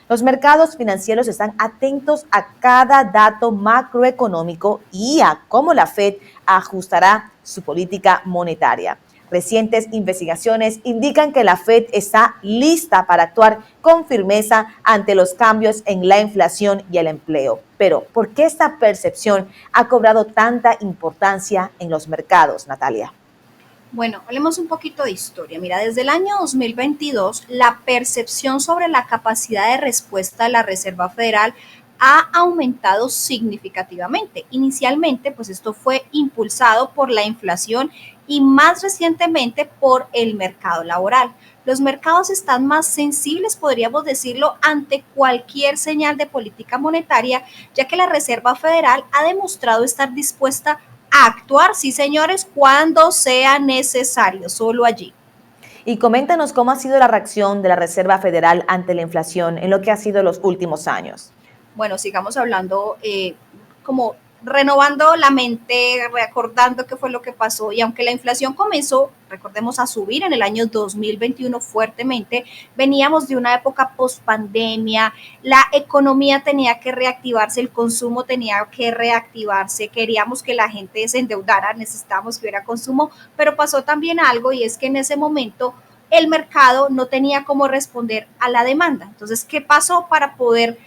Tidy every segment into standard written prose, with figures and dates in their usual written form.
Los mercados financieros están atentos a cada dato macroeconómico y a cómo la Fed ajustará su política monetaria. Recientes investigaciones indican que la Fed está lista para actuar con firmeza ante los cambios en la inflación y el empleo. Pero, ¿por qué esta percepción ha cobrado tanta importancia en los mercados, Natalia? Bueno, hablemos un poquito de historia. Mira, desde el año 2022, la percepción sobre la capacidad de respuesta de la Reserva Federal ha aumentado significativamente. Inicialmente, pues esto fue impulsado por la inflación y más recientemente por el mercado laboral. Los mercados están más sensibles, podríamos decirlo, ante cualquier señal de política monetaria, ya que la Reserva Federal ha demostrado estar dispuesta a actuar, sí señores, cuando sea necesario, solo allí. Y coméntanos cómo ha sido la reacción de la Reserva Federal ante la inflación en lo que ha sido los últimos años. Bueno, sigamos hablando como renovando la mente, recordando qué fue lo que pasó. Y aunque la inflación comenzó, recordemos, a subir en el año 2021 fuertemente, veníamos de una época post pandemia, la economía tenía que reactivarse, el consumo tenía que reactivarse, queríamos que la gente se endeudara, necesitábamos que hubiera consumo, pero pasó también algo y es que en ese momento el mercado no tenía cómo responder a la demanda. Entonces, ¿qué pasó para poder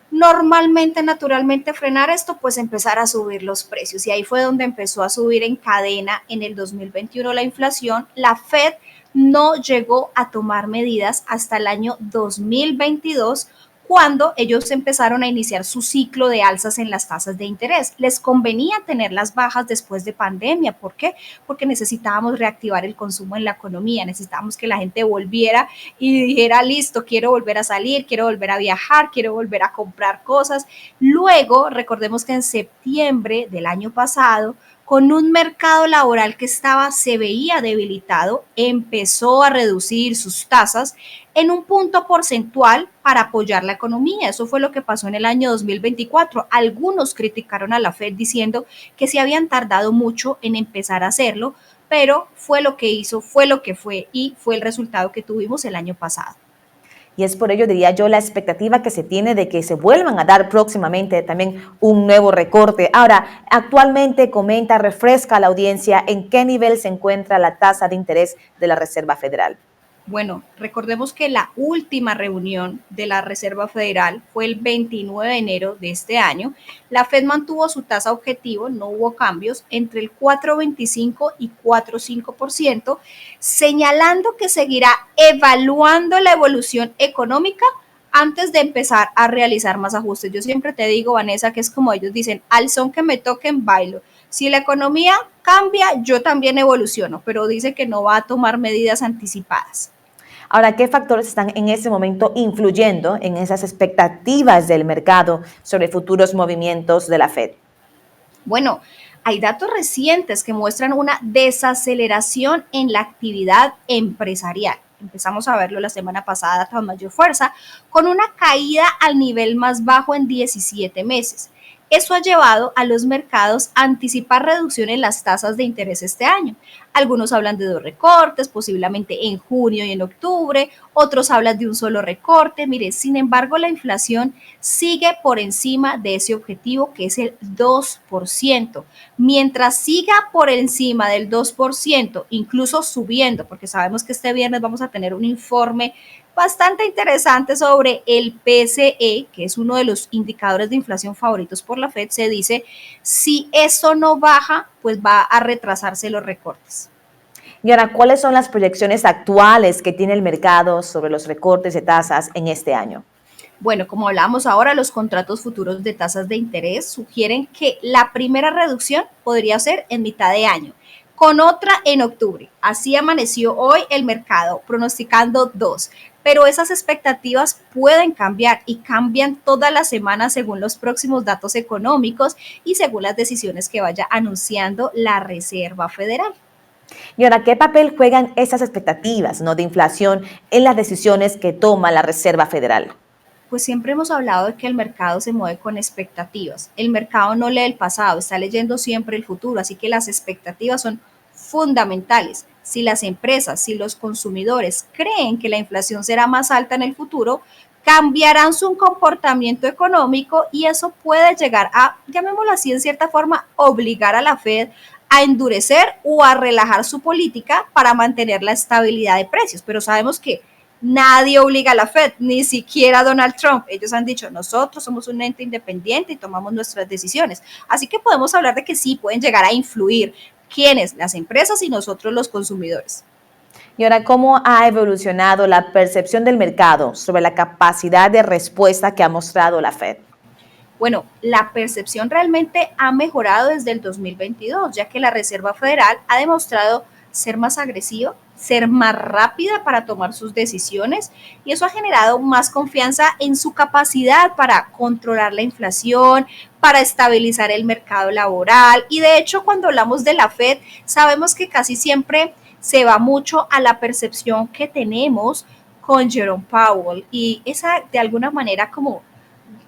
normalmente, naturalmente frenar esto? Pues empezar a subir los precios. Y ahí fue donde empezó a subir en cadena en el 2021 la inflación. La Fed no llegó a tomar medidas hasta el año 2022, cuando ellos empezaron a iniciar su ciclo de alzas en las tasas de interés. Les convenía tenerlas bajas después de pandemia. ¿Por qué? Porque necesitábamos reactivar el consumo en la economía, necesitábamos que la gente volviera y dijera, listo, quiero volver a salir, quiero volver a viajar, quiero volver a comprar cosas. Luego, recordemos que en septiembre del año pasado, con un mercado laboral que se veía debilitado, empezó a reducir sus tasas en un punto porcentual para apoyar la economía. Eso fue lo que pasó en el año 2024. Algunos criticaron a la Fed diciendo que se habían tardado mucho en empezar a hacerlo, pero fue lo que hizo, fue lo que fue y fue el resultado que tuvimos el año pasado. Y es por ello, diría yo, la expectativa que se tiene de que se vuelvan a dar próximamente también un nuevo recorte. Ahora, actualmente comenta, refresca a la audiencia en qué nivel se encuentra la tasa de interés de la Reserva Federal. Bueno, recordemos que la última reunión de la Reserva Federal fue el 29 de enero de este año. La Fed mantuvo su tasa objetivo, no hubo cambios, entre el 4,25 y 4,5%, señalando que seguirá evaluando la evolución económica antes de empezar a realizar más ajustes. Yo siempre te digo, Vanessa, que es como ellos dicen, al son que me toquen, bailo. Si la economía cambia, yo también evoluciono, pero dice que no va a tomar medidas anticipadas. Ahora, ¿qué factores están en ese momento influyendo en esas expectativas del mercado sobre futuros movimientos de la Fed? Bueno, hay datos recientes que muestran una desaceleración en la actividad empresarial. Empezamos a verlo la semana pasada con mayor fuerza, con una caída al nivel más bajo en 17 meses. Eso ha llevado a los mercados a anticipar reducción en las tasas de interés este año. Algunos hablan de dos recortes, posiblemente en junio y en octubre, otros hablan de un solo recorte. Mire, sin embargo, la inflación sigue por encima de ese objetivo, que es el 2%. Mientras siga por encima del 2%, incluso subiendo, porque sabemos que este viernes vamos a tener un informe bastante interesante sobre el PCE, que es uno de los indicadores de inflación favoritos por la Fed. Se dice, si eso no baja, pues va a retrasarse los recortes. Y ahora, ¿cuáles son las proyecciones actuales que tiene el mercado sobre los recortes de tasas en este año? Bueno, como hablábamos ahora, los contratos futuros de tasas de interés sugieren que la primera reducción podría ser en mitad de año, con otra en octubre. Así amaneció hoy el mercado, pronosticando dos. Pero esas expectativas pueden cambiar y cambian todas las semanas según los próximos datos económicos y según las decisiones que vaya anunciando la Reserva Federal. Y ahora, ¿qué papel juegan esas expectativas, ¿no?, de inflación en las decisiones que toma la Reserva Federal? Pues siempre hemos hablado de que el mercado se mueve con expectativas. El mercado no lee el pasado, está leyendo siempre el futuro, así que las expectativas son fundamentales. Si las empresas, si los consumidores creen que la inflación será más alta en el futuro, cambiarán su comportamiento económico y eso puede llegar a, llamémoslo así, en cierta forma, obligar a la Fed a endurecer o a relajar su política para mantener la estabilidad de precios. Pero sabemos que nadie obliga a la Fed, ni siquiera Donald Trump. Ellos han dicho, nosotros somos un ente independiente y tomamos nuestras decisiones. Así que podemos hablar de que sí, pueden llegar a influir. ¿Quiénes? Las empresas y nosotros los consumidores. Y ahora, ¿cómo ha evolucionado la percepción del mercado sobre la capacidad de respuesta que ha mostrado la Fed? Bueno, la percepción realmente ha mejorado desde el 2022, ya que la Reserva Federal ha demostrado ser más agresiva, ser más rápida para tomar sus decisiones y eso ha generado más confianza en su capacidad para controlar la inflación, para estabilizar el mercado laboral y de hecho cuando hablamos de la Fed sabemos que casi siempre se va mucho a la percepción que tenemos con Jerome Powell y esa de alguna manera como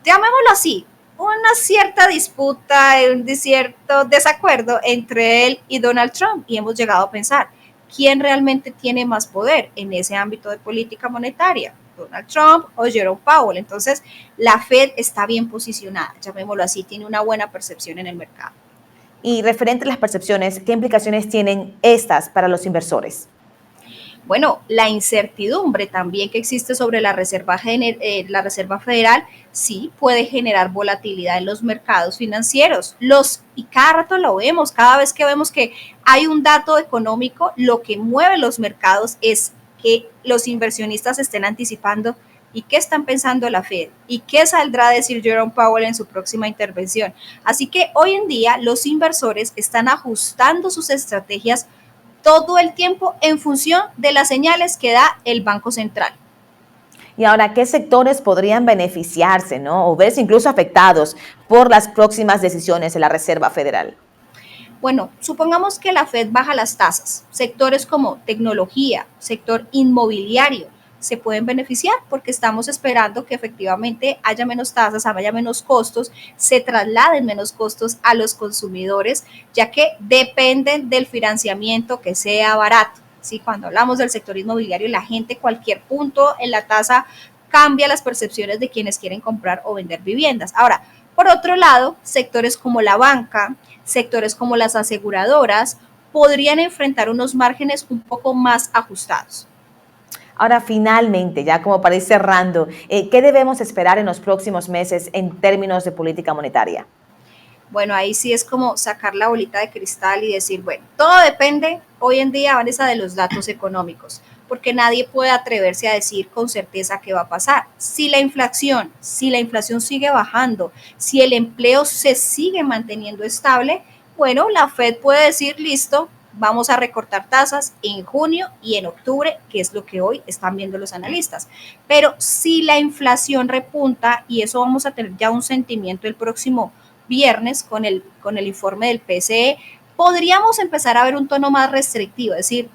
llamémoslo así, una cierta disputa, un cierto desacuerdo entre él y Donald Trump y hemos llegado a pensar, ¿quién realmente tiene más poder en ese ámbito de política monetaria? Donald Trump o Jerome Powell. Entonces, la Fed está bien posicionada, llamémoslo así, tiene una buena percepción en el mercado. Y referente a las percepciones, ¿qué implicaciones tienen estas para los inversores? Bueno, la incertidumbre también que existe sobre la Reserva Federal sí puede generar volatilidad en los mercados financieros. Y cada rato lo vemos, cada vez que vemos que hay un dato económico, lo que mueve los mercados es que los inversionistas estén anticipando y qué están pensando la Fed y qué saldrá a decir Jerome Powell en su próxima intervención. Así que hoy en día los inversores están ajustando sus estrategias todo el tiempo en función de las señales que da el Banco Central. Y ahora, ¿qué sectores podrían beneficiarse, ¿no? O verse incluso afectados por las próximas decisiones de la Reserva Federal? Bueno, supongamos que la Fed baja las tasas. Sectores como tecnología, sector inmobiliario, se pueden beneficiar porque estamos esperando que efectivamente haya menos tasas, haya menos costos, se trasladen menos costos a los consumidores, ya que dependen del financiamiento que sea barato. ¿Sí? Cuando hablamos del sector inmobiliario, la gente, cualquier punto en la tasa cambia las percepciones de quienes quieren comprar o vender viviendas. Ahora, por otro lado, sectores como la banca, sectores como las aseguradoras, podrían enfrentar unos márgenes un poco más ajustados. Ahora, finalmente, ya como para ir cerrando, ¿qué debemos esperar en los próximos meses en términos de política monetaria? Bueno, ahí sí es como sacar la bolita de cristal y decir, bueno, todo depende hoy en día, Vanessa, de los datos económicos, porque nadie puede atreverse a decir con certeza qué va a pasar. Si la inflación sigue bajando, si el empleo se sigue manteniendo estable, bueno, la Fed puede decir, listo, vamos a recortar tasas en junio y en octubre, que es lo que hoy están viendo los analistas. Pero si la inflación repunta, y eso vamos a tener ya un sentimiento el próximo viernes con el informe del PCE, podríamos empezar a ver un tono más restrictivo, es decir,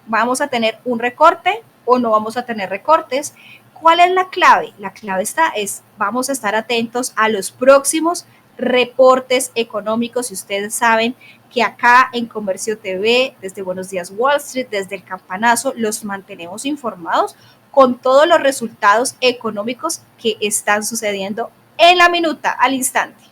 vamos a tener un recorte o no vamos a tener recortes. ¿Cuál es la clave? La clave vamos a estar atentos a los próximos reportes económicos y ustedes saben que acá en Comercio TV, desde Buenos Días Wall Street, desde el Campanazo, los mantenemos informados con todos los resultados económicos que están sucediendo en la minuta, al instante.